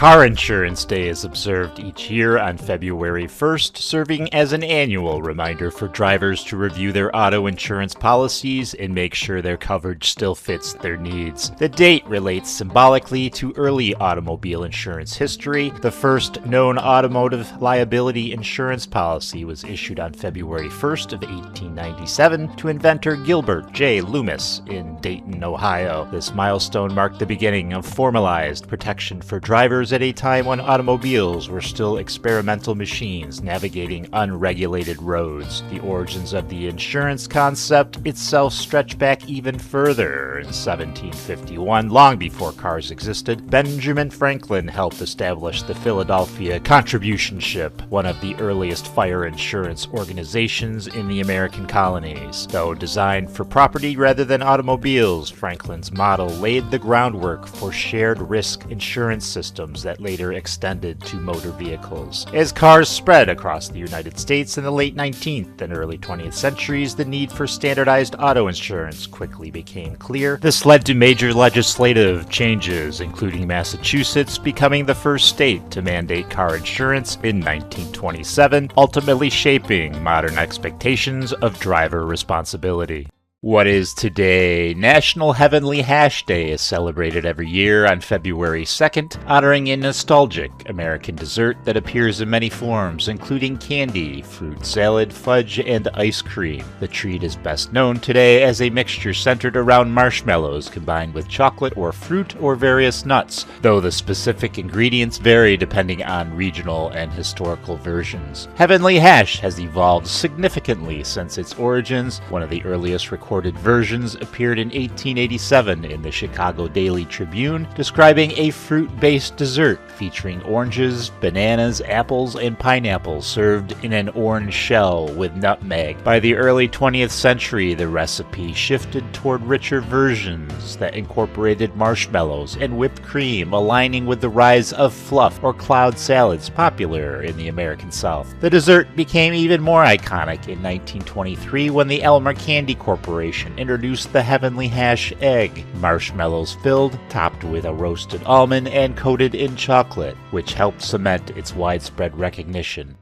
Car Insurance Day is observed each year on February 1st, serving as an annual reminder for drivers to review their auto insurance policies and make sure their coverage still fits their needs. The date relates symbolically to early automobile insurance history. The first known automotive liability insurance policy was issued on February 1st of 1897 to inventor Gilbert J. Loomis in Dayton, Ohio. This milestone marked the beginning of formalized protection for drivers at a time when automobiles were still experimental machines navigating unregulated roads. The origins of the insurance concept itself stretch back even further. In 1751, long before cars existed, Benjamin Franklin helped establish the Philadelphia Contribution Ship, one of the earliest fire insurance organizations in the American colonies. Though designed for property rather than automobiles, Franklin's model laid the groundwork for shared risk insurance systems that later extended to motor vehicles. As cars spread across the United States in the late 19th and early 20th centuries, the need for standardized auto insurance quickly became clear. This led to major legislative changes, including Massachusetts becoming the first state to mandate car insurance in 1927, ultimately shaping modern expectations of driver responsibility. What is today? National Heavenly Hash Day is celebrated every year on February 2nd, honoring a nostalgic American dessert that appears in many forms, including candy, fruit salad, fudge, and ice cream. The treat is best known today as a mixture centered around marshmallows combined with chocolate or fruit or various nuts, though the specific ingredients vary depending on regional and historical versions. Heavenly Hash has evolved significantly since its origins. One of the earliest recorded versions appeared in 1887 in the Chicago Daily Tribune, describing a fruit-based dessert featuring oranges, bananas, apples, and pineapples served in an orange shell with nutmeg. By the early 20th century, the recipe shifted toward richer versions that incorporated marshmallows and whipped cream, aligning with the rise of fluff or cloud salads popular in the American South. The dessert became even more iconic in 1923 when the Elmer Candy Corporation introduced the Heavenly Hash egg, marshmallows filled, topped with a roasted almond, and coated in chocolate, which helped cement its widespread recognition.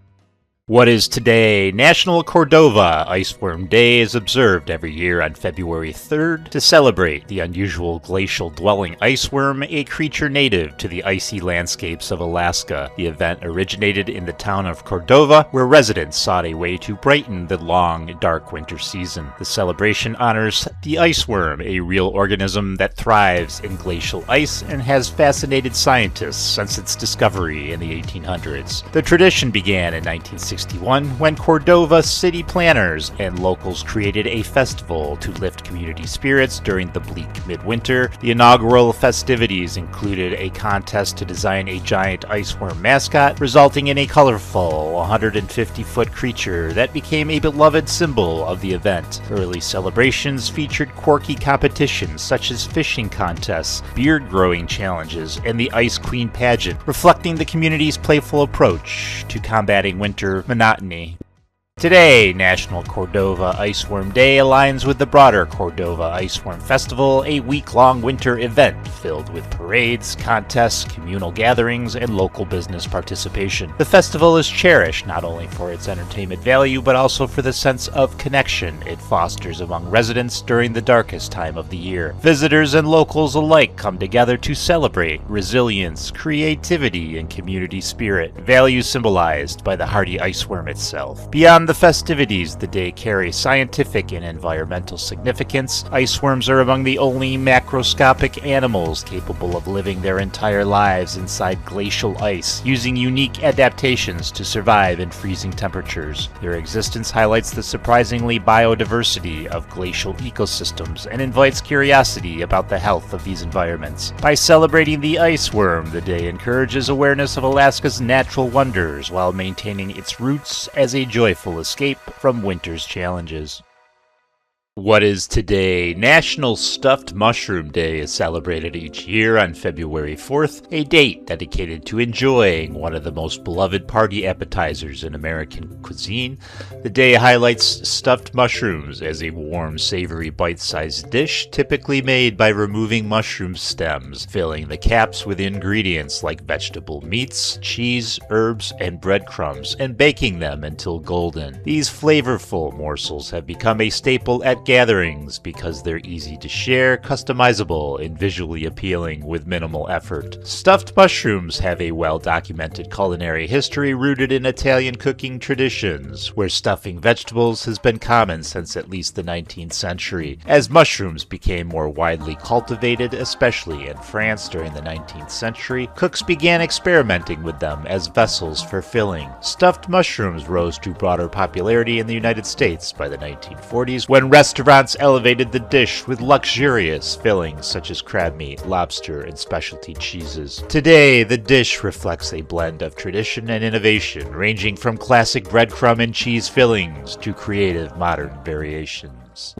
What is today? National Cordova Iceworm Day is observed every year on February 3rd to celebrate the unusual glacial-dwelling iceworm, a creature native to the icy landscapes of Alaska. The event originated in the town of Cordova, where residents sought a way to brighten the long, dark winter season. The celebration honors the iceworm, a real organism that thrives in glacial ice and has fascinated scientists since its discovery in the 1800s. The tradition began in 1961 when Cordova city planners and locals created a festival to lift community spirits during the bleak midwinter. The inaugural festivities included a contest to design a giant iceworm mascot, resulting in a colorful 150-foot creature that became a beloved symbol of the event. Early celebrations featured quirky competitions such as fishing contests, beard-growing challenges, and the Ice Queen pageant, reflecting the community's playful approach to combating winter monotony. Today, National Cordova Iceworm Day aligns with the broader Cordova Iceworm Festival, a week-long winter event filled with parades, contests, communal gatherings, and local business participation. The festival is cherished not only for its entertainment value, but also for the sense of connection it fosters among residents during the darkest time of the year. Visitors and locals alike come together to celebrate resilience, creativity, and community spirit, values symbolized by the hardy iceworm itself. Beyond the festivities, the day carries scientific and environmental significance. Iceworms are among the only macroscopic animals capable of living their entire lives inside glacial ice, using unique adaptations to survive in freezing temperatures. Their existence highlights the surprisingly biodiversity of glacial ecosystems and invites curiosity about the health of these environments. By celebrating the iceworm, the day encourages awareness of Alaska's natural wonders while maintaining its roots as a joyful escape from winter's challenges. What is today? National Stuffed Mushroom Day is celebrated each year on February 4th, a date dedicated to enjoying one of the most beloved party appetizers in American cuisine. The day highlights stuffed mushrooms as a warm, savory, bite-sized dish typically made by removing mushroom stems, filling the caps with ingredients like vegetable meats, cheese, herbs, and breadcrumbs, and baking them until golden. These flavorful morsels have become a staple at gatherings because they're easy to share, customizable, and visually appealing with minimal effort. Stuffed mushrooms have a well-documented culinary history rooted in Italian cooking traditions, where stuffing vegetables has been common since at least the 19th century. As mushrooms became more widely cultivated, especially in France during the 19th century, cooks began experimenting with them as vessels for filling. Stuffed mushrooms rose to broader popularity in the United States by the 1940s, when restaurants elevated the dish with luxurious fillings such as crab meat, lobster, and specialty cheeses. Today, the dish reflects a blend of tradition and innovation, ranging from classic breadcrumb and cheese fillings to creative modern variations.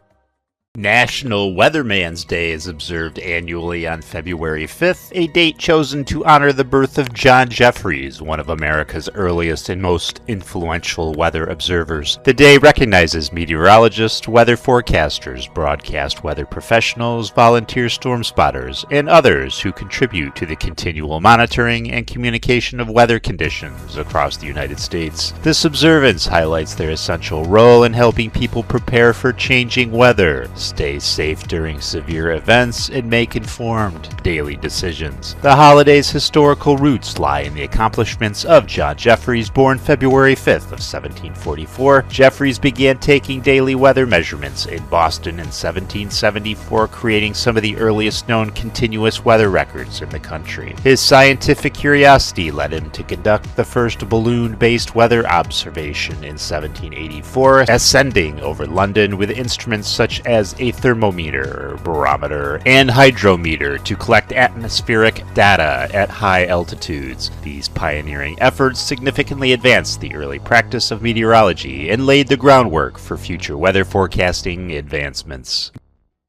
National Weatherman's Day is observed annually on February 5th, a date chosen to honor the birth of John Jeffreys, one of America's earliest and most influential weather observers. The day recognizes meteorologists, weather forecasters, broadcast weather professionals, volunteer storm spotters, and others who contribute to the continual monitoring and communication of weather conditions across the United States. This observance highlights their essential role in helping people prepare for changing weather, stay safe during severe events, and make informed daily decisions. The holiday's historical roots lie in the accomplishments of John Jeffreys, born February 5th of 1744. Jeffreys began taking daily weather measurements in Boston in 1774, creating some of the earliest known continuous weather records in the country. His scientific curiosity led him to conduct the first balloon-based weather observation in 1784, ascending over London with instruments such as a thermometer, barometer, and hydrometer to collect atmospheric data at high altitudes. These pioneering efforts significantly advanced the early practice of meteorology and laid the groundwork for future weather forecasting advancements.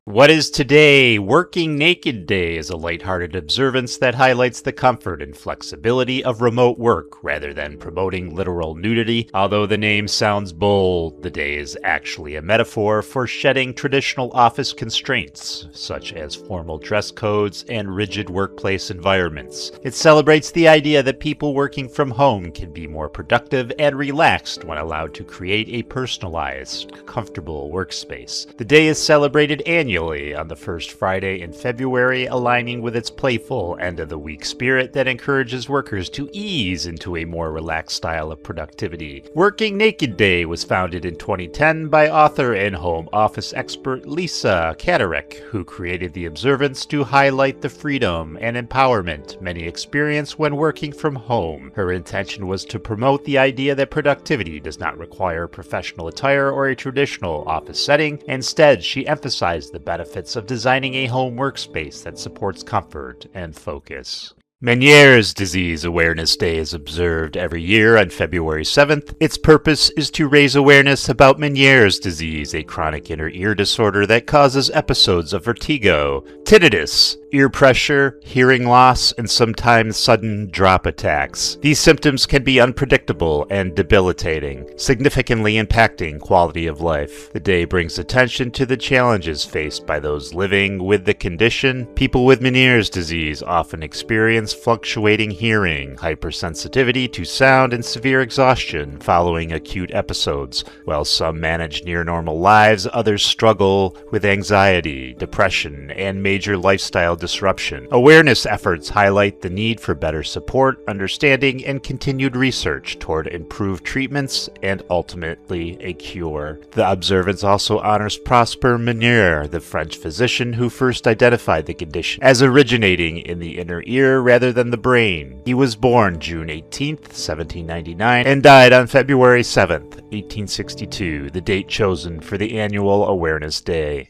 What is today? Working Naked Day is a lighthearted observance that highlights the comfort and flexibility of remote work rather than promoting literal nudity. Although the name sounds bold, the day is actually a metaphor for shedding traditional office constraints, such as formal dress codes and rigid workplace environments. It celebrates the idea that people working from home can be more productive and relaxed when allowed to create a personalized, comfortable workspace. The day is celebrated annually on the first Friday in February, aligning with its playful end-of-the-week spirit that encourages workers to ease into a more relaxed style of productivity. Working Naked Day was founded in 2010 by author and home office expert Lisa Katarek, who created the observance to highlight the freedom and empowerment many experience when working from home. Her intention was to promote the idea that productivity does not require professional attire or a traditional office setting. Instead, she emphasized the benefits of designing a home workspace that supports comfort and focus. Meniere's Disease Awareness Day is observed every year on February 7th. Its purpose is to raise awareness about Meniere's disease, a chronic inner ear disorder that causes episodes of vertigo, tinnitus, ear pressure, hearing loss, and sometimes sudden drop attacks. These symptoms can be unpredictable and debilitating, significantly impacting quality of life. The day brings attention to the challenges faced by those living with the condition. People with Meniere's disease often experience fluctuating hearing, hypersensitivity to sound, and severe exhaustion following acute episodes. While some manage near-normal lives, others struggle with anxiety, depression, and major lifestyle disruption. Awareness efforts highlight the need for better support, understanding, and continued research toward improved treatments and ultimately a cure. The observance also honors Prosper Ménière, the French physician who first identified the condition as originating in the inner ear rather than the brain. He was born June 18, 1799, and died on February 7, 1862, the date chosen for the annual Awareness Day.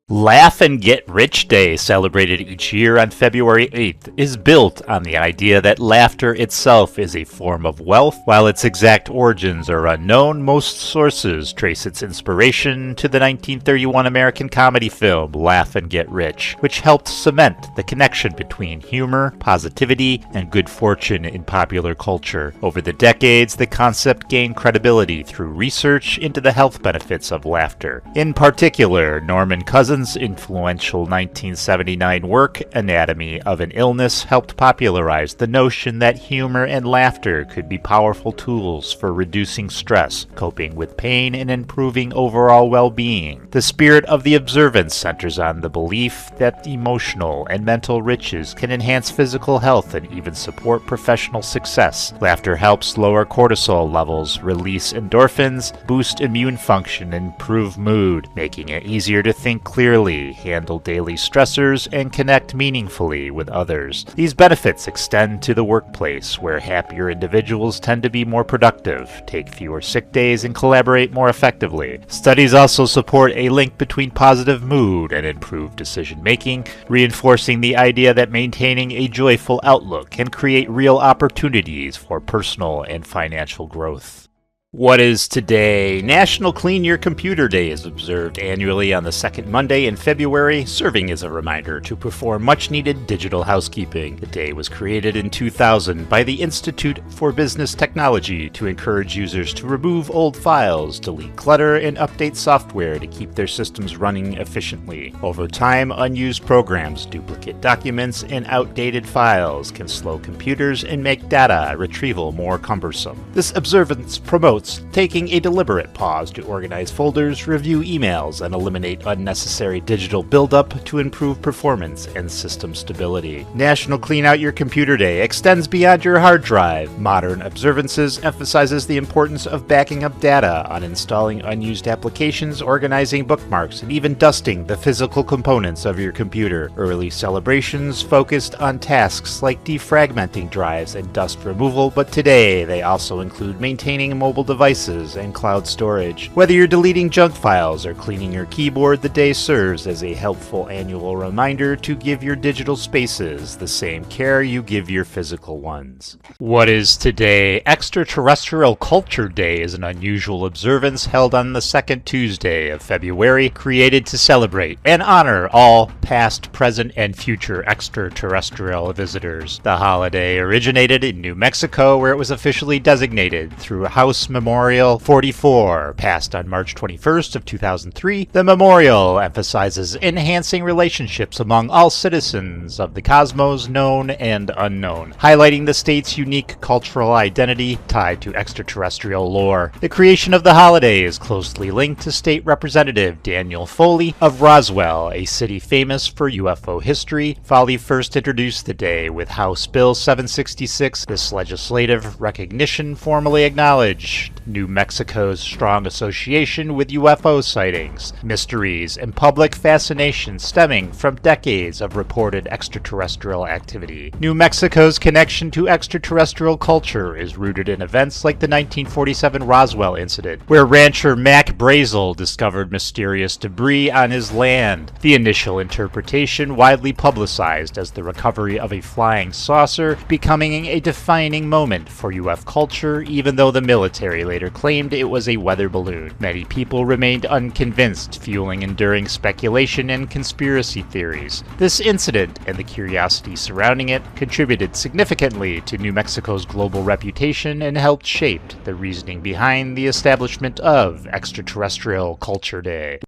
Laugh and Get Rich Day, celebrated each year on February 8th, is built on the idea that laughter itself is a form of wealth. While its exact origins are unknown, most sources trace its inspiration to the 1931 American comedy film Laugh and Get Rich, which helped cement the connection between humor, positivity, and good fortune in popular culture. Over the decades, the concept gained credibility through research into the health benefits of laughter. In particular, Norman Cousins' influential 1979 work, Anatomy of an Illness, helped popularize the notion that humor and laughter could be powerful tools for reducing stress, coping with pain, and improving overall well-being. The spirit of the observance centers on the belief that emotional and mental riches can enhance physical health and even support professional success. Laughter helps lower cortisol levels, release endorphins, boost immune function, and improve mood, making it easier to think clearly, handle daily stressors, and connect meaningfully with others. These benefits extend to the workplace, where happier individuals tend to be more productive, take fewer sick days, and collaborate more effectively. Studies also support a link between positive mood and improved decision-making, reinforcing the idea that maintaining a joyful outlook can create real opportunities for personal and financial growth. What is today? National Clean Your Computer Day is observed annually on the second Monday in February, serving as a reminder to perform much-needed digital housekeeping. The day was created in 2000 by the Institute for Business Technology to encourage users to remove old files, delete clutter, and update software to keep their systems running efficiently. Over time, unused programs, duplicate documents, and outdated files can slow computers and make data retrieval more cumbersome. This observance promotes taking a deliberate pause to organize folders, review emails, and eliminate unnecessary digital buildup to improve performance and system stability. National Clean Out Your Computer Day extends beyond your hard drive. Modern observances emphasizes the importance of backing up data, uninstalling unused applications, organizing bookmarks, and even dusting the physical components of your computer. Early celebrations focused on tasks like defragmenting drives and dust removal, but today they also include maintaining mobile devices and cloud storage. Whether you're deleting junk files or cleaning your keyboard, the day serves as a helpful annual reminder to give your digital spaces the same care you give your physical ones. What is today? Extraterrestrial Culture Day is an unusual observance held on the second Tuesday of February, created to celebrate and honor all past, present, and future extraterrestrial visitors. The holiday originated in New Mexico, where it was officially designated through House Memorial 44, passed on March 21st of 2003. The memorial emphasizes enhancing relationships among all citizens of the cosmos, known and unknown, highlighting the state's unique cultural identity tied to extraterrestrial lore. The creation of the holiday is closely linked to State Representative Daniel Foley of Roswell, a city famous for UFO history. Foley first introduced the day with House Bill 766. This legislative recognition formally acknowledged New Mexico's strong association with UFO sightings, mysteries, and public fascination stemming from decades of reported extraterrestrial activity. New Mexico's connection to extraterrestrial culture is rooted in events like the 1947 Roswell incident, where rancher Mac Brazel discovered mysterious debris on his land. The initial interpretation, widely publicized as the recovery of a flying saucer, becoming a defining moment for UFO culture, even though the military later claimed it was a weather balloon. Many people remained unconvinced, fueling enduring speculation and conspiracy theories. This incident and the curiosity surrounding it contributed significantly to New Mexico's global reputation and helped shape the reasoning behind the establishment of Extraterrestrial Culture Day.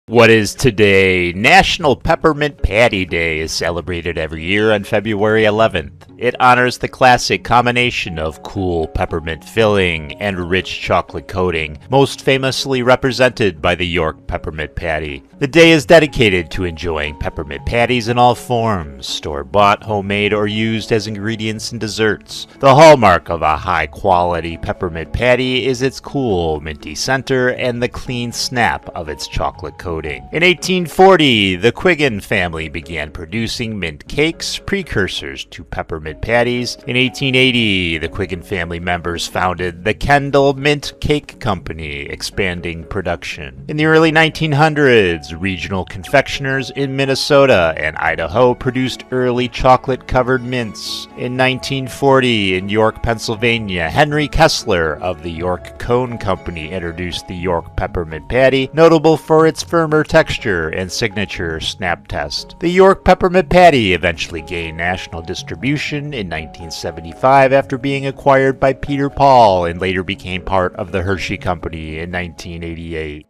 What is today? National Peppermint Patty Day is celebrated every year on February 11th. It honors the classic combination of cool peppermint filling and rich chocolate coating, most famously represented by the York Peppermint Patty. The day is dedicated to enjoying peppermint patties in all forms, store-bought, homemade, or used as ingredients in desserts. The hallmark of a high-quality peppermint patty is its cool, minty center and the clean snap of its chocolate coating. coating. In 1840, the Quiggin family began producing mint cakes, precursors to peppermint patties. In 1880, the Quiggin family members founded the Kendall Mint Cake Company, expanding production. In the early 1900s, regional confectioners in Minnesota and Idaho produced early chocolate-covered mints. In 1940, in York, Pennsylvania, Henry Kessler of the York Cone Company introduced the York Peppermint Patty, notable for its firmer texture and signature snap test. The York Peppermint Patty eventually gained national distribution in 1975 after being acquired by Peter Paul and later became part of the Hershey Company in 1988.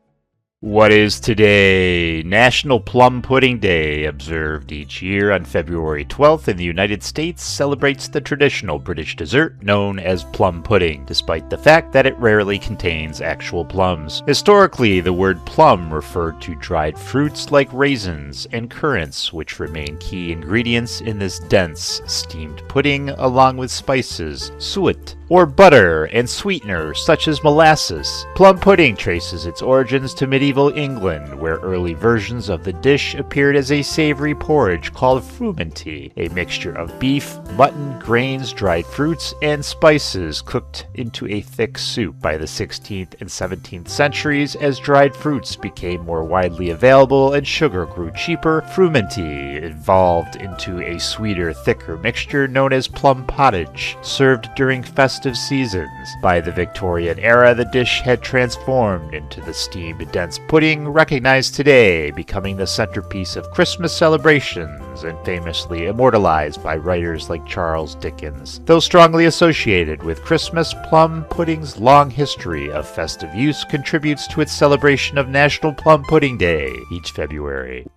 What is today? National Plum Pudding Day, observed each year on February 12th in the United States, celebrates the traditional British dessert known as plum pudding, despite the fact that it rarely contains actual plums. Historically, the word plum referred to dried fruits like raisins and currants, which remain key ingredients in this dense, steamed pudding, along with spices, suet, or butter and sweeteners such as molasses. Plum pudding traces its origins to medieval England, where early versions of the dish appeared as a savory porridge called frumenty, a mixture of beef, mutton, grains, dried fruits, and spices cooked into a thick soup. By the 16th and 17th centuries, as dried fruits became more widely available and sugar grew cheaper, frumenty evolved into a sweeter, thicker mixture known as plum pottage, served during festive seasons. By the Victorian era, the dish had transformed into the steamed, dense pudding recognized today, becoming the centerpiece of Christmas celebrations and famously immortalized by writers like Charles Dickens. Though strongly associated with Christmas, plum pudding's long history of festive use contributes to its celebration of National Plum Pudding Day each February.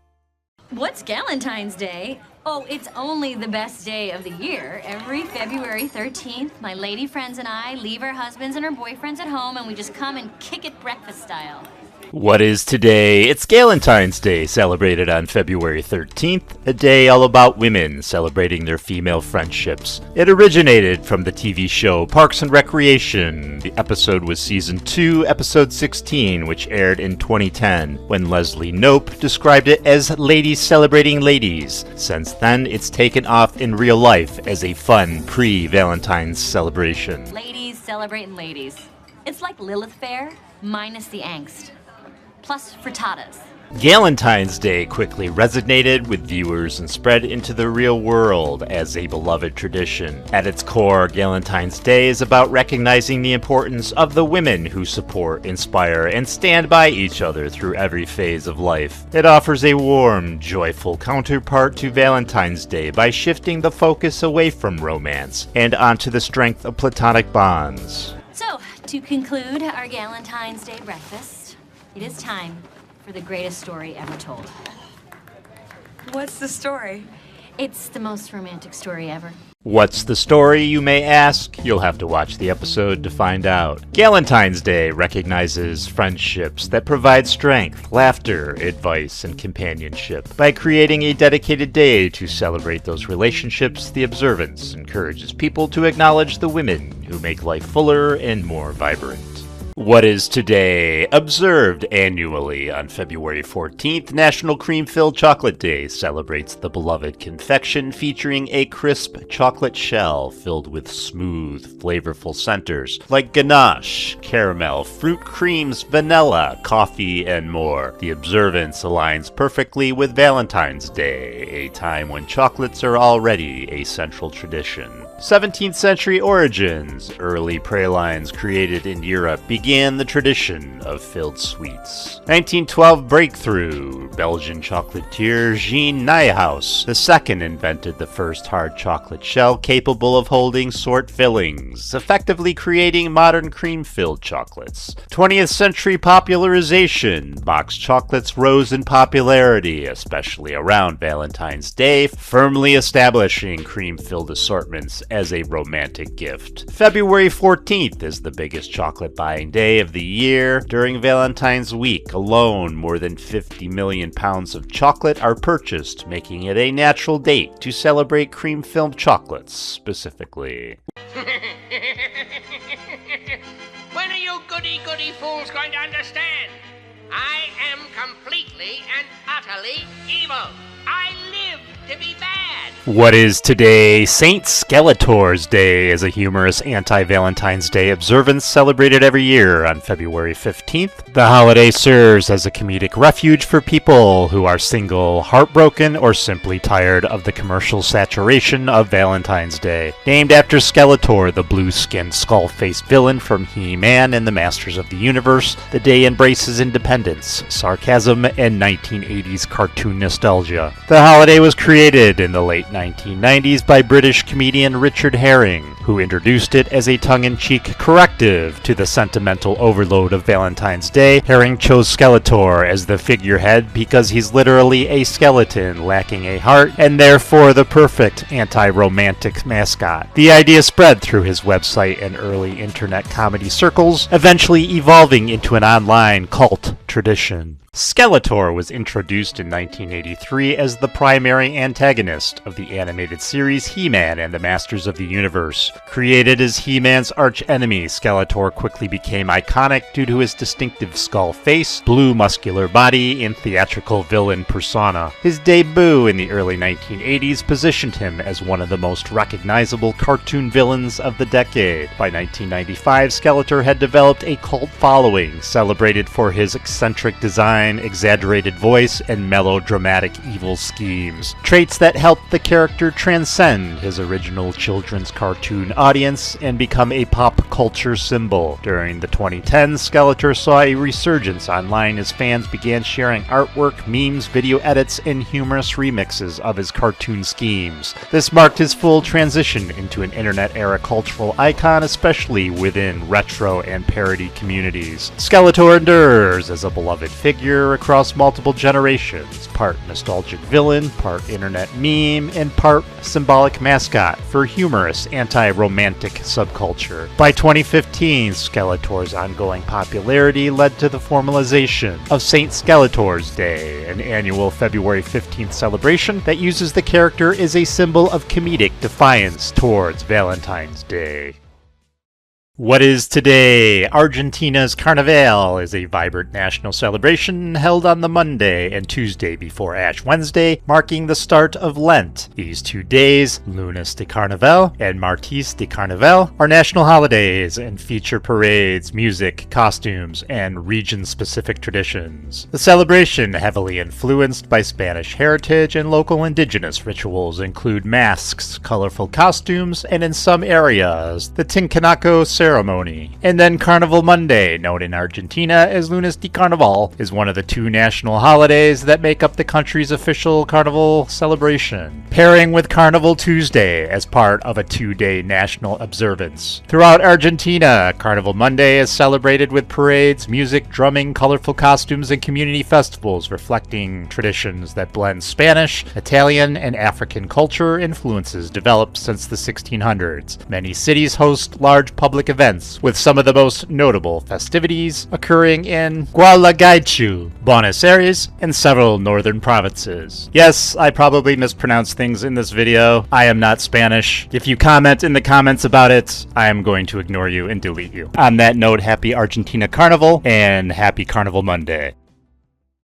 What's Galentine's Day? Oh, it's only the best day of the year. Every February 13th, my lady friends and I leave our husbands and our boyfriends at home and we just come and kick it breakfast style. What is today? It's Galentine's Day, celebrated on February 13th, a day all about women celebrating their female friendships. It originated from the TV show Parks and Recreation. The episode was Season 2, Episode 16, which aired in 2010, when Leslie Knope described it as ladies celebrating ladies. Since then, it's taken off in real life as a fun pre-Valentine's celebration. Ladies celebrating ladies. It's like Lilith Fair, minus the angst. Plus frittatas. Galentine's Day quickly resonated with viewers and spread into the real world as a beloved tradition. At its core, Galentine's Day is about recognizing the importance of the women who support, inspire, and stand by each other through every phase of life. It offers a warm, joyful counterpart to Valentine's Day by shifting the focus away from romance and onto the strength of platonic bonds. So, to conclude our Galentine's Day breakfast, it is time for the greatest story ever told. What's the story? It's the most romantic story ever. What's the story, you may ask? You'll have to watch the episode to find out. Galentine's Day recognizes friendships that provide strength, laughter, advice, and companionship. By creating a dedicated day to celebrate those relationships, the observance encourages people to acknowledge the women who make life fuller and more vibrant. What is today? Observed annually on February 14th, National Cream-Filled Chocolate Day celebrates the beloved confection featuring a crisp chocolate shell filled with smooth, flavorful centers like ganache, caramel, fruit creams, vanilla, coffee, and more. The observance aligns perfectly with Valentine's Day, a time when chocolates are already a central tradition. 17th century origins. Early pralines created in Europe began the tradition of filled sweets. 1912 breakthrough. Belgian chocolatier Jean Nijhuis II invented the first hard chocolate shell capable of holding sort fillings, effectively creating modern cream-filled chocolates. 20th century popularization. Boxed chocolates rose in popularity, especially around Valentine's Day, firmly establishing cream-filled assortments as a romantic gift. February 14th is the biggest chocolate buying day of the year. During Valentine's week alone, more than 50 million pounds of chocolate are purchased, making it a natural date to celebrate cream-filled chocolates specifically. When are you goody-goody fools going to understand? I am completely and utterly evil. I live to be bad. What is today? Saint Skeletor's Day is a humorous anti-Valentine's Day observance celebrated every year on February 15th. The holiday serves as a comedic refuge for people who are single, heartbroken, or simply tired of the commercial saturation of Valentine's Day. Named after Skeletor, the blue-skinned, skull-faced villain from He-Man and the Masters of the Universe, the day embraces independence, sarcasm, and 1980s cartoon nostalgia. The holiday was created in the late 1990s by British comedian Richard Herring, who introduced it as a tongue-in-cheek corrective to the sentimental overload of Valentine's Day. Herring chose Skeletor as the figurehead because he's literally a skeleton lacking a heart, and therefore the perfect anti-romantic mascot. The idea spread through his website and early internet comedy circles, eventually evolving into an online cult tradition. Skeletor was introduced in 1983 as the primary antagonist of the animated series He-Man and the Masters of the Universe. Created as He-Man's arch-enemy, Skeletor quickly became iconic due to his distinctive skull face, blue muscular body, and theatrical villain persona. His debut in the early 1980s positioned him as one of the most recognizable cartoon villains of the decade. By 1995, Skeletor had developed a cult following, celebrated for his eccentric design, exaggerated voice, and melodramatic evil schemes. Traits that helped the character transcend his original children's cartoon audience and become a pop culture symbol. During the 2010s, Skeletor saw a resurgence online as fans began sharing artwork, memes, video edits, and humorous remixes of his cartoon schemes. This marked his full transition into an internet-era cultural icon, especially within retro and parody communities. Skeletor endures as a beloved figure across multiple generations, part nostalgic villain, part internet meme, and part symbolic mascot for humorous anti-romantic subculture. By 2015, Skeletor's ongoing popularity led to the formalization of Saint Skeletor's Day, an annual February 15th celebration that uses the character as a symbol of comedic defiance towards Valentine's Day. What is today? Argentina's Carnaval is a vibrant national celebration held on the Monday and Tuesday before Ash Wednesday, marking the start of Lent. These 2 days, Lunes de Carnaval and Martes de Carnaval, are national holidays and feature parades, music, costumes, and region-specific traditions. The celebration, heavily influenced by Spanish heritage and local indigenous rituals, include masks, colorful costumes, and in some areas, the Tincanaco ceremony. And then Carnival Monday, known in Argentina as Lunes de Carnaval, is one of the 2 national holidays that make up the country's official carnival celebration, pairing with Carnival Tuesday as part of a 2-day national observance. Throughout Argentina, Carnival Monday is celebrated with parades, music, drumming, colorful costumes, and community festivals reflecting traditions that blend Spanish, Italian, and African culture influences developed since the 1600s. Many cities host large public events, with some of the most notable festivities occurring in Gualeguaychú, Buenos Aires, and several northern provinces. Yes, I probably mispronounced things in this video. I am not Spanish. If you comment in the comments about it, I am going to ignore you and delete you. On that note, happy Argentina Carnival and happy Carnival Monday.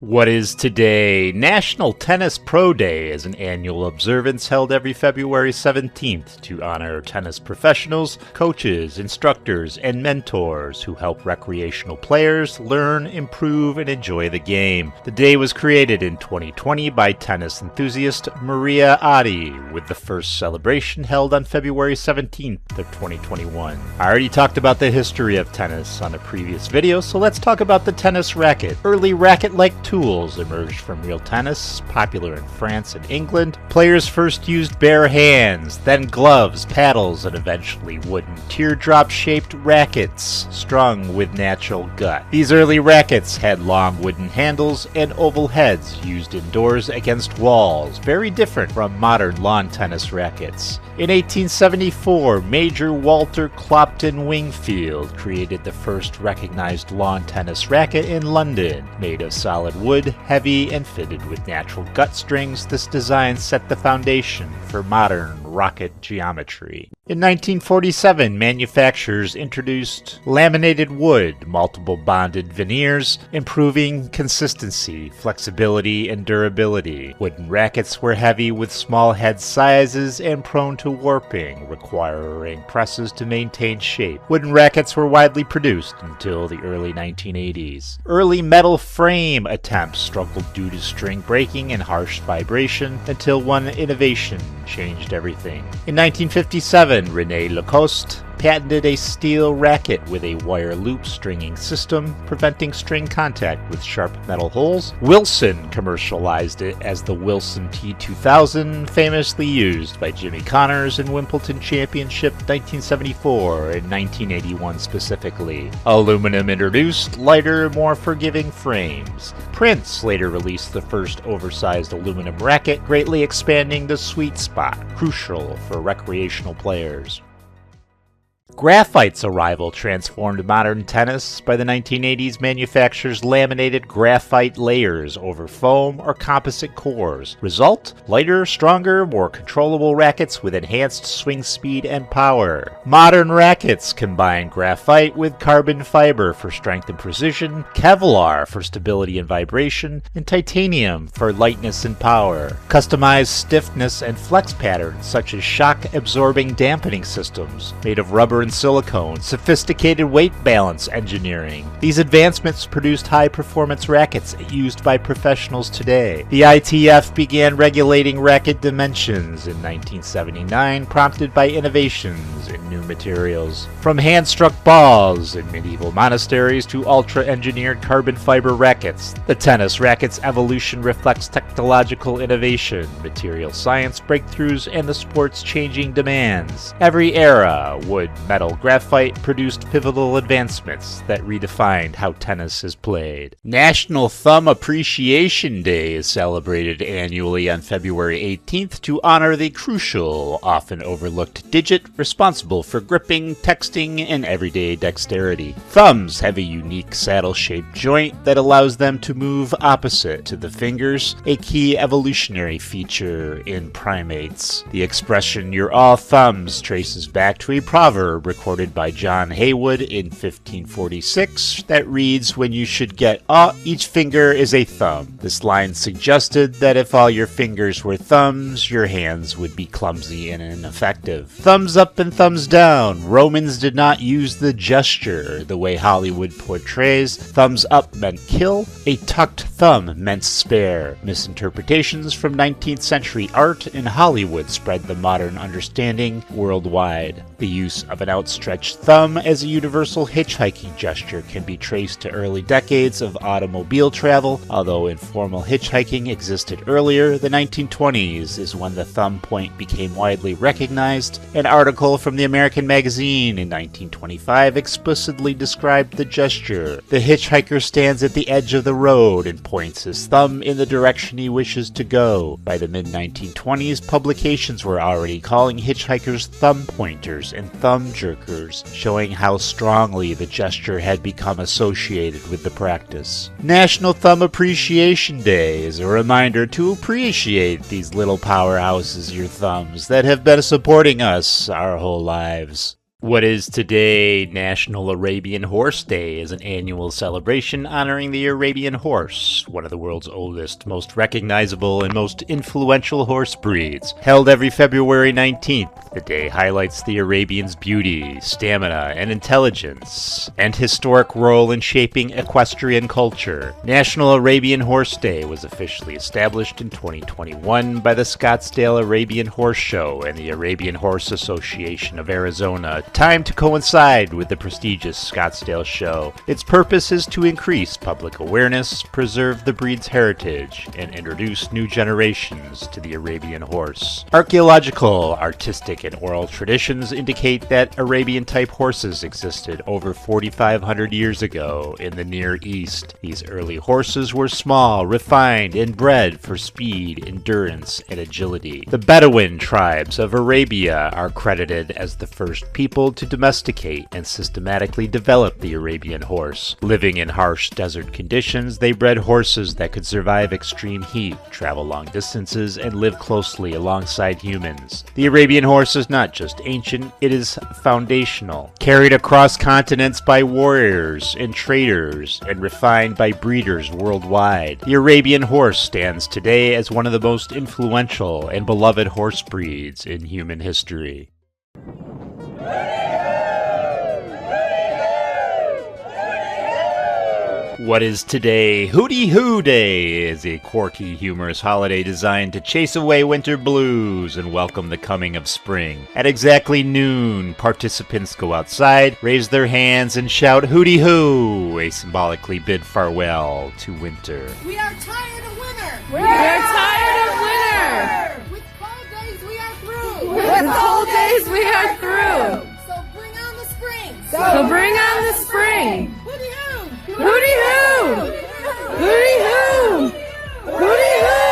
What is today? National Tennis Pro Day is an annual observance held every February 17th to honor tennis professionals, coaches, instructors, and mentors who help recreational players learn, improve, and enjoy the game. The day was created in 2020 by tennis enthusiast Maria Adi, with the first celebration held on February 17th of 2021. I already talked about the history of tennis on a previous video, so let's talk about the tennis racket. Early racket-like tools emerged from real tennis, popular in France and England. Players first used bare hands, then gloves, paddles, and eventually wooden teardrop-shaped rackets strung with natural gut. These early rackets had long wooden handles and oval heads used indoors against walls, very different from modern lawn tennis rackets. In 1874, Major Walter Clopton Wingfield created the first recognized lawn tennis racket in London. Made of solid wood, heavy, and fitted with natural gut strings, this design set the foundation for modern rocket geometry. In 1947, manufacturers introduced laminated wood, multiple bonded veneers, improving consistency, flexibility, and durability. Wooden rackets were heavy with small head sizes and prone to warping, requiring presses to maintain shape. Wooden rackets were widely produced until the early 1980s. Early metal frame attempts struggled due to string breaking and harsh vibration until one innovation changed everything. In 1957, René Lacoste patented a steel racket with a wire loop stringing system, preventing string contact with sharp metal holes. Wilson commercialized it as the Wilson T2000, famously used by Jimmy Connors in Wimbledon Championship 1974 and 1981 specifically. Aluminum introduced lighter, more forgiving frames. Prince later released the first oversized aluminum racket, greatly expanding the sweet spot, crucial for recreational players. Graphite's arrival transformed modern tennis. By the 1980s, manufacturers laminated graphite layers over foam or composite cores. Result? Lighter, stronger, more controllable rackets with enhanced swing speed and power. Modern rackets combine graphite with carbon fiber for strength and precision, Kevlar for stability and vibration, and titanium for lightness and power. Customized stiffness and flex patterns such as shock-absorbing dampening systems made of rubber and silicone, sophisticated weight balance engineering. These advancements produced high-performance rackets used by professionals today. The ITF began regulating racket dimensions in 1979, prompted by innovations in new materials. From hand-struck balls in medieval monasteries to ultra-engineered carbon fiber rackets, the tennis racket's evolution reflects technological innovation, material science breakthroughs, and the sport's changing demands. Every era, wood, metal, graphite produced pivotal advancements that redefined how tennis is played. National Thumb Appreciation Day is celebrated annually on February 18th to honor the crucial, often overlooked digit responsible for gripping, texting, and everyday dexterity. Thumbs have a unique saddle-shaped joint that allows them to move opposite to the fingers, a key evolutionary feature in primates. The expression "you're all thumbs" traces back to a proverb recorded by John Haywood in 1546 that reads, "When you should get each finger is a thumb." This line suggested that if all your fingers were thumbs, your hands would be clumsy and ineffective. Thumbs up and thumbs down. Romans did not use the gesture the way Hollywood portrays. Thumbs up meant kill. A tucked thumb meant spare. Misinterpretations from 19th century art in Hollywood spread the modern understanding worldwide. The use of an outstretched thumb as a universal hitchhiking gesture can be traced to early decades of automobile travel. Although informal hitchhiking existed earlier, the 1920s is when the thumb point became widely recognized. An article from the American Magazine in 1925 explicitly described the gesture. The hitchhiker stands at the edge of the road and points his thumb in the direction he wishes to go. By the mid-1920s, publications were already calling hitchhikers thumb pointers and thumb jerkers, showing how strongly the gesture had become associated with the practice. National Thumb Appreciation Day is a reminder to appreciate these little powerhouses, your thumbs, that have been supporting us our whole lives. What is today National Arabian Horse Day is an annual celebration honoring the Arabian horse, one of the world's oldest, most recognizable, and most influential horse breeds. Held every February 19th, the day highlights the Arabians' beauty, stamina, and intelligence, and historic role in shaping equestrian culture. National Arabian Horse Day was officially established in 2021 by the Scottsdale Arabian Horse Show and the Arabian Horse Association of Arizona, timed to coincide with the prestigious Scottsdale show. Its purpose is to increase public awareness, preserve the breed's heritage, and introduce new generations to the Arabian horse. Archaeological, artistic, and oral traditions indicate that Arabian-type horses existed over 4,500 years ago in the Near East. These early horses were small, refined, and bred for speed, endurance, and agility. The Bedouin tribes of Arabia are credited as the first people people to domesticate and systematically develop the Arabian horse. Living in harsh desert conditions, they bred horses that could survive extreme heat, travel long distances, and live closely alongside humans. The Arabian horse is not just ancient, it is foundational. Carried across continents by warriors and traders, and refined by breeders worldwide, the Arabian horse stands today as one of the most influential and beloved horse breeds in human history. What is today? Hooty Hoo Day is a quirky, humorous holiday designed to chase away winter blues and welcome the coming of spring. At exactly noon, participants go outside, raise their hands, and shout Hooty Hoo, a symbolically bid farewell to winter. We are tired of winter! We're tired of winter! With cold days we are through! With cold days we are through! So bring on the spring! So bring on the spring! Hooty hoo! Hooty hoo! Hooty hoo! Hooty hoo!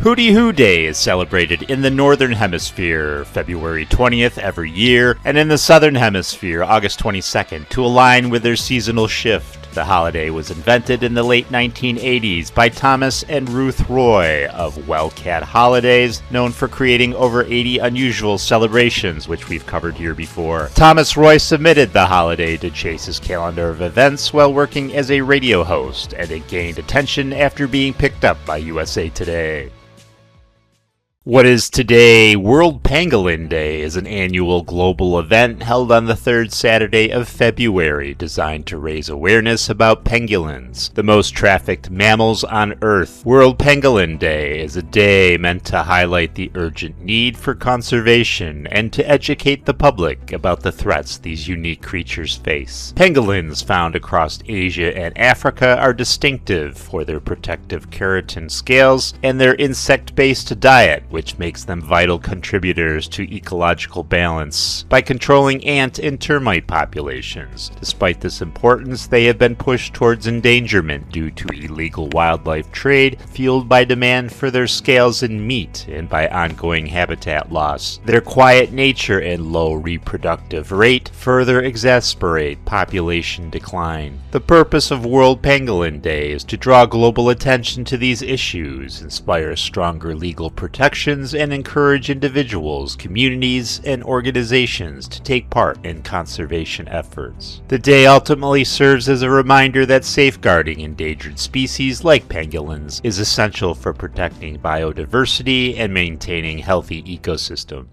Hooty Hoo Day is celebrated in the Northern Hemisphere, February 20th every year, and in the Southern Hemisphere, August 22nd, to align with their seasonal shift. The holiday was invented in the late 1980s by Thomas and Ruth Roy of Wellcat Holidays, known for creating over 80 unusual celebrations, which we've covered here before. Thomas Roy submitted the holiday to Chase's calendar of events while working as a radio host, and it gained attention after being picked up by USA Today. What is today? World Pangolin Day is an annual global event held on the third Saturday of February designed to raise awareness about pangolins, the most trafficked mammals on Earth. World Pangolin Day is a day meant to highlight the urgent need for conservation and to educate the public about the threats these unique creatures face. Pangolins found across Asia and Africa are distinctive for their protective keratin scales and their insect-based diet, which makes them vital contributors to ecological balance by controlling ant and termite populations. Despite this importance, they have been pushed towards endangerment due to illegal wildlife trade fueled by demand for their scales and meat and by ongoing habitat loss. Their quiet nature and low reproductive rate further exacerbate population decline. The purpose of World Pangolin Day is to draw global attention to these issues, inspire stronger legal protections, and encourage individuals, communities, and organizations to take part in conservation efforts. The day ultimately serves as a reminder that safeguarding endangered species like pangolins is essential for protecting biodiversity and maintaining healthy ecosystems.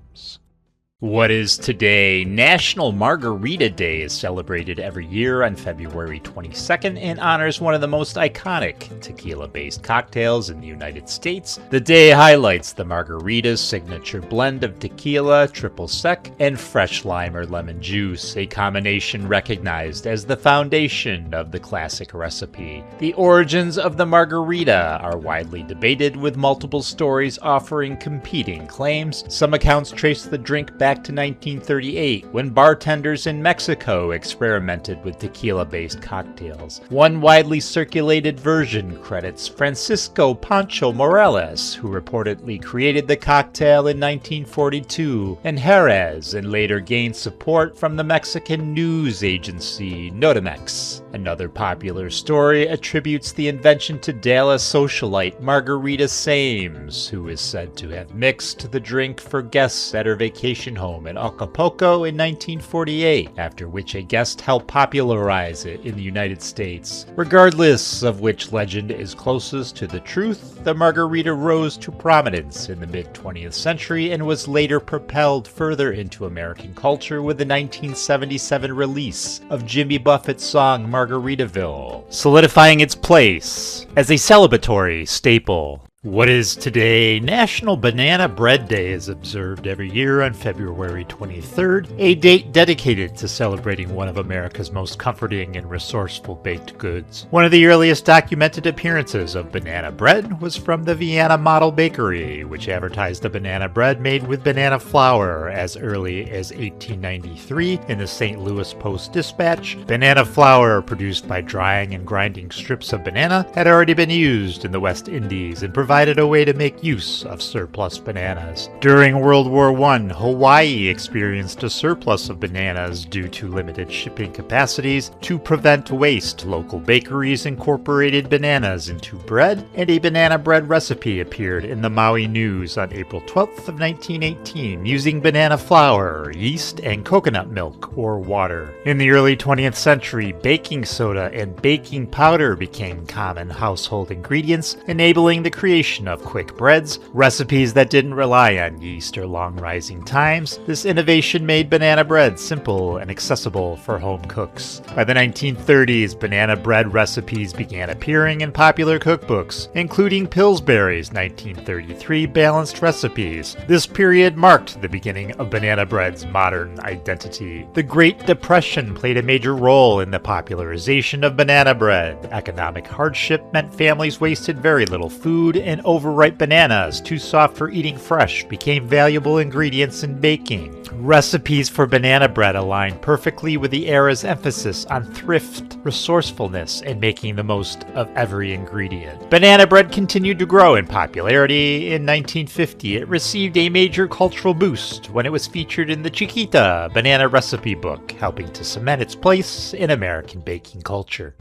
What is today? National Margarita Day is celebrated every year on February 22nd and honors one of the most iconic tequila-based cocktails in the United States. The day highlights the margarita's signature blend of tequila, triple sec, and fresh lime or lemon juice, a combination recognized as the foundation of the classic recipe. The origins of the margarita are widely debated, with multiple stories offering competing claims. Some accounts trace the drink back to 1938, when bartenders in Mexico experimented with tequila-based cocktails. One widely circulated version credits Francisco Pancho Morales, who reportedly created the cocktail in 1942, and Jerez, and later gained support from the Mexican news agency Notimex. Another popular story attributes the invention to Dallas socialite Margarita Sames, who is said to have mixed the drink for guests at her vacation home in Acapulco in 1948, after which a guest helped popularize it in the United States. Regardless of which legend is closest to the truth, the margarita rose to prominence in the mid-20th century and was later propelled further into American culture with the 1977 release of Jimmy Buffett's song Margaritaville, solidifying its place as a celebratory staple. What is today? National Banana Bread Day is observed every year on February 23rd, a date dedicated to celebrating one of America's most comforting and resourceful baked goods. One of the earliest documented appearances of banana bread was from the Vienna Model Bakery, which advertised a banana bread made with banana flour as early as 1893 in the St. Louis Post-Dispatch. Banana flour, produced by drying and grinding strips of banana, had already been used in the West Indies and provided provided a way to make use of surplus bananas. During World War I, Hawaii experienced a surplus of bananas due to limited shipping capacities. To prevent waste, local bakeries incorporated bananas into bread, and a banana bread recipe appeared in the Maui News on April 12th of 1918 using banana flour, yeast, and coconut milk or water. In the early 20th century, baking soda and baking powder became common household ingredients, enabling the creation of quick breads, recipes that didn't rely on yeast or long rising times. This innovation made banana bread simple and accessible for home cooks. By the 1930s, banana bread recipes began appearing in popular cookbooks, including Pillsbury's 1933 Balanced Recipes. This period marked the beginning of banana bread's modern identity. The Great Depression played a major role in the popularization of banana bread. Economic hardship meant families wasted very little food, and overripe bananas, too soft for eating fresh, became valuable ingredients in baking. Recipes for banana bread aligned perfectly with the era's emphasis on thrift, resourcefulness, and making the most of every ingredient. Banana bread continued to grow in popularity. In 1950, it received a major cultural boost when it was featured in the Chiquita Banana Recipe Book, helping to cement its place in American baking culture.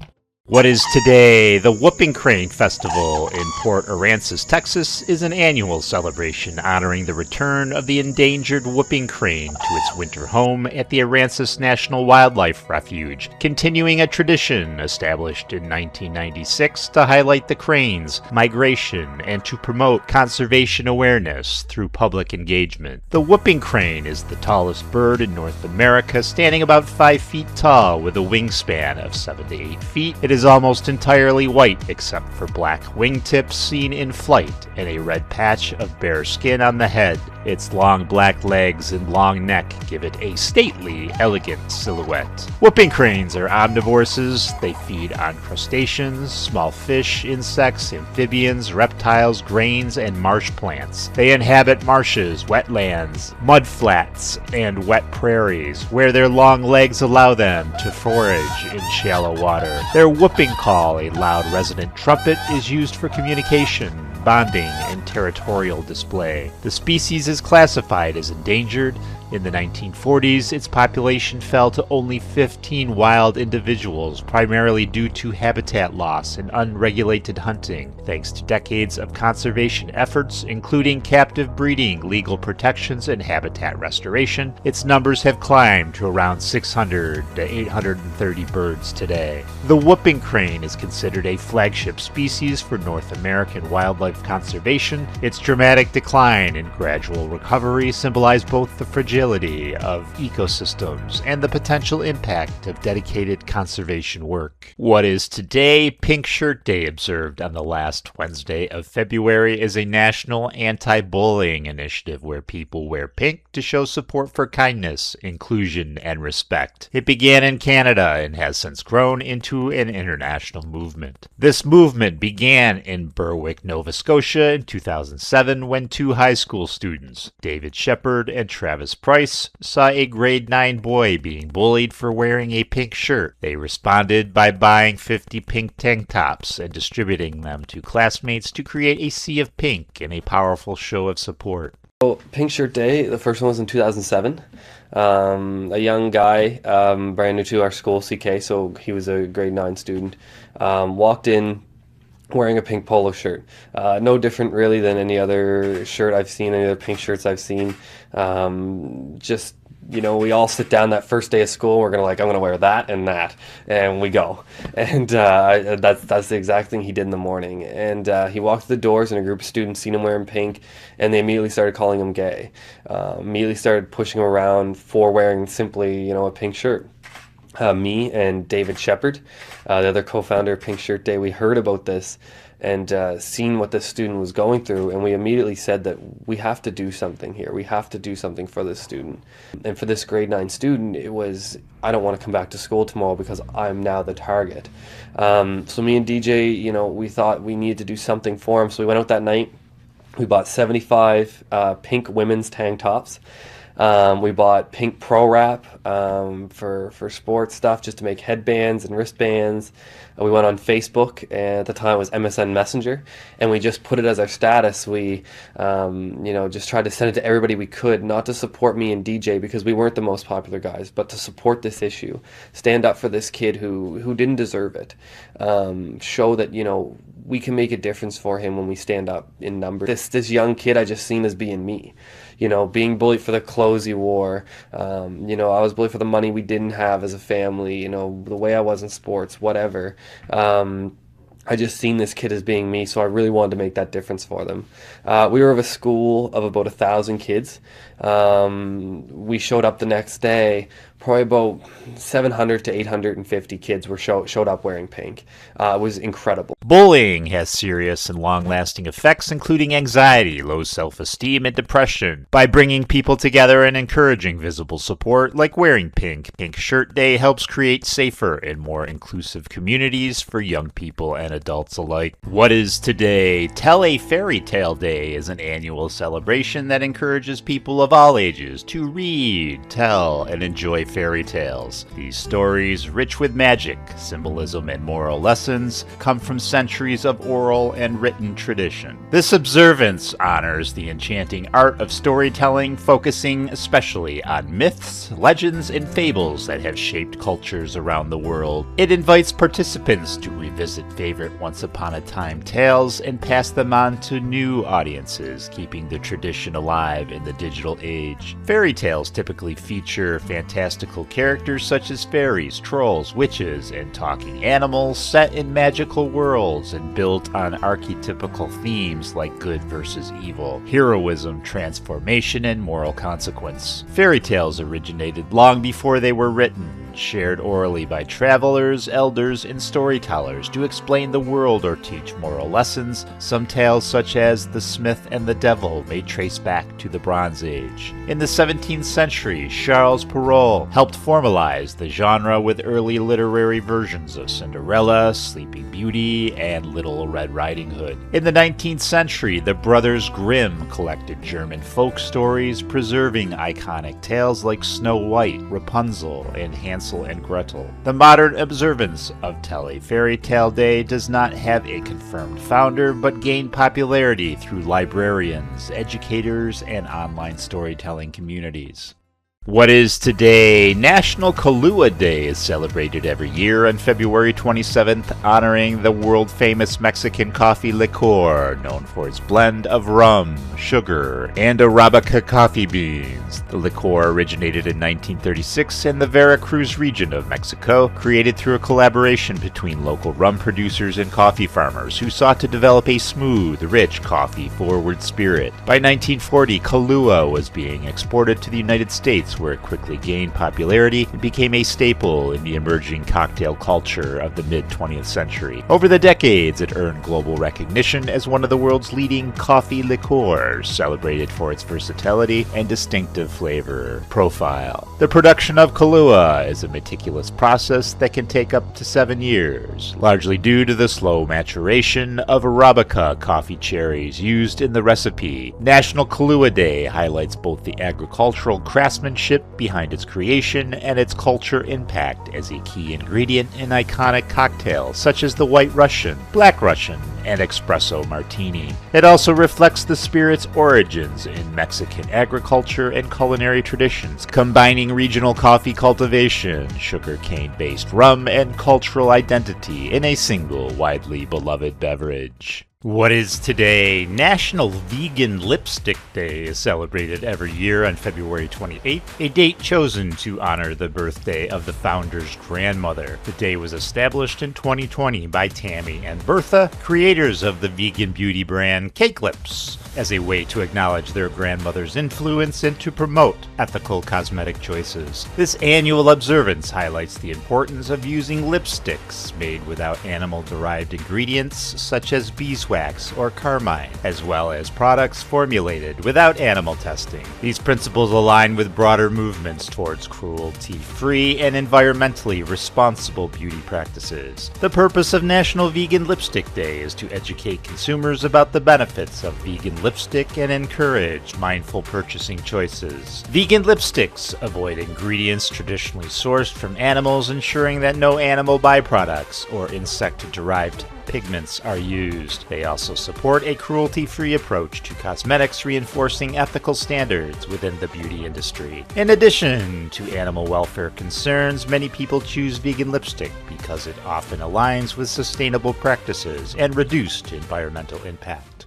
What is today the Whooping Crane Festival in Port Aransas, Texas, is an annual celebration honoring the return of the endangered whooping crane to its winter home at the Aransas National Wildlife Refuge, continuing a tradition established in 1996 to highlight the crane's migration and to promote conservation awareness through public engagement. The whooping crane is the tallest bird in North America, standing about 5 feet tall with a wingspan of 7 to 8 feet. It is almost entirely white except for black wingtips seen in flight and a red patch of bare skin on the head. Its long black legs and long neck give it a stately, elegant silhouette. Whooping cranes are omnivores. They feed on crustaceans, small fish, insects, amphibians, reptiles, grains, and marsh plants. They inhabit marshes, wetlands, mudflats, and wet prairies, where their long legs allow them to forage in shallow water. Their whooping call, a loud resonant trumpet, is used for communication, bonding, and territorial display. The species is classified as endangered. In the 1940s, its population fell to only 15 wild individuals, primarily due to habitat loss and unregulated hunting. Thanks to decades of conservation efforts, including captive breeding, legal protections, and habitat restoration, its numbers have climbed to around 600 to 830 birds today. The whooping crane is considered a flagship species for North American wildlife conservation. Its dramatic decline and gradual recovery symbolize both the fragility of ecosystems and the potential impact of dedicated conservation work. What is today Pink Shirt Day, observed on the last Wednesday of February, is a national anti-bullying initiative where people wear pink to show support for kindness, inclusion, and respect. It began in Canada and has since grown into an international movement. This movement began in Berwick, Nova Scotia in 2007 when two high school students, David Shepard and Travis Price, saw a grade 9 boy being bullied for wearing a pink shirt. They responded by buying 50 pink tank tops and distributing them to classmates to create a sea of pink in a powerful show of support. So, Pink Shirt Day, the first one was in 2007. A young guy, brand new to our school, CK, so he was a grade 9 student, walked in wearing a pink polo shirt. No different really than any other shirt I've seen, any other pink shirts I've seen. Just, you know, we all sit down that first day of school, we're I'm gonna wear that, and we go. And that's the exact thing he did in the morning. And he walked to the doors, and a group of students seen him wearing pink, and they immediately started calling him gay. Immediately started pushing him around for wearing simply, you know, a pink shirt. Me and David Shepard, the other co-founder of Pink Shirt Day, we heard about this and seen what this student was going through, and we immediately said that we have to do something here. We have to do something for this student. And for this grade 9 student, it was, I don't want to come back to school tomorrow because I'm now the target. So me and DJ, you know, we thought we needed to do something for him, so we went out that night. We bought 75 pink women's tank tops. We bought pink pro wrap for sports stuff, just to make headbands and wristbands. We went on Facebook, and at the time it was MSN Messenger, and we just put it as our status. We, just tried to send it to everybody we could, not to support me and DJ because we weren't the most popular guys, but to support this issue, stand up for this kid who didn't deserve it, show that, we can make a difference for him when we stand up in numbers. This young kid I just seen as being me. Being bullied for the clothes he wore. I was bullied for the money we didn't have as a family, the way I was in sports, whatever. I just seen this kid as being me, so I really wanted to make that difference for them. We were of a school of about 1,000 kids. We showed up the next day, probably about 700 to 850 kids showed up wearing pink. It was incredible. Bullying has serious and long-lasting effects, including anxiety, low self-esteem, and depression. By bringing people together and encouraging visible support, like wearing pink, Pink Shirt Day helps create safer and more inclusive communities for young people and adults alike. What is today? Tell a Fairy Tale Day is an annual celebration that encourages people of all ages to read, tell, and enjoy fairy tales. These stories, rich with magic, symbolism, and moral lessons, come from centuries of oral and written tradition. This observance honors the enchanting art of storytelling, focusing especially on myths, legends, and fables that have shaped cultures around the world. It invites participants to revisit favorite once-upon-a-time tales and pass them on to new audiences, keeping the tradition alive in the digital age. Fairy tales typically feature fantastical characters such as fairies, trolls, witches, and talking animals set in magical worlds and built on archetypical themes like good versus evil, heroism, transformation, and moral consequence. Fairy tales originated long before they were written, shared orally by travelers, elders, and storytellers to explain the world or teach moral lessons. Some tales, such as The Smith and the Devil, may trace back to the Bronze Age. In the 17th century, Charles Perrault helped formalize the genre with early literary versions of Cinderella, Sleeping Beauty, and Little Red Riding Hood. In the 19th century, the Brothers Grimm collected German folk stories, preserving iconic tales like Snow White, Rapunzel, and Hansel and Gretel. The modern observance of Tell a Fairy Tale Day does not have a confirmed founder, but gained popularity through librarians, educators, and online storytelling communities. What is today? National Kahlua Day is celebrated every year on February 27th, honoring the world-famous Mexican coffee liqueur, known for its blend of rum, sugar, and Arabica coffee beans. The liqueur originated in 1936 in the Veracruz region of Mexico, created through a collaboration between local rum producers and coffee farmers who sought to develop a smooth, rich, coffee-forward spirit. By 1940, Kahlua was being exported to the United States, where it quickly gained popularity and became a staple in the emerging cocktail culture of the mid-20th century. Over the decades, it earned global recognition as one of the world's leading coffee liqueurs, celebrated for its versatility and distinctive flavor profile. The production of Kahlua is a meticulous process that can take up to 7 years, largely due to the slow maturation of Arabica coffee cherries used in the recipe. National Kahlua Day highlights both the agricultural craftsmanship behind its creation and its culture impact as a key ingredient in iconic cocktails such as the White Russian, Black Russian, and Espresso Martini. It also reflects the spirit's origins in Mexican agriculture and culinary traditions, combining regional coffee cultivation, sugarcane-based rum, and cultural identity in a single widely beloved beverage. What is today? National Vegan Lipstick Day is celebrated every year on February 28th, a date chosen to honor the birthday of the founder's grandmother. The day was established in 2020 by Tammy and Bertha, creators of the vegan beauty brand Cake Lips, as a way to acknowledge their grandmother's influence and to promote ethical cosmetic choices. This annual observance highlights the importance of using lipsticks made without animal-derived ingredients such as beeswax, beeswax or carmine, as well as products formulated without animal testing. These principles align with broader movements towards cruelty-free and environmentally responsible beauty practices. The purpose of National Vegan Lipstick Day is to educate consumers about the benefits of vegan lipstick and encourage mindful purchasing choices. Vegan lipsticks avoid ingredients traditionally sourced from animals, ensuring that no animal byproducts or insect-derived pigments are used. They also support a cruelty-free approach to cosmetics, reinforcing ethical standards within the beauty industry. In addition to animal welfare concerns, many people choose vegan lipstick because it often aligns with sustainable practices and reduced environmental impact.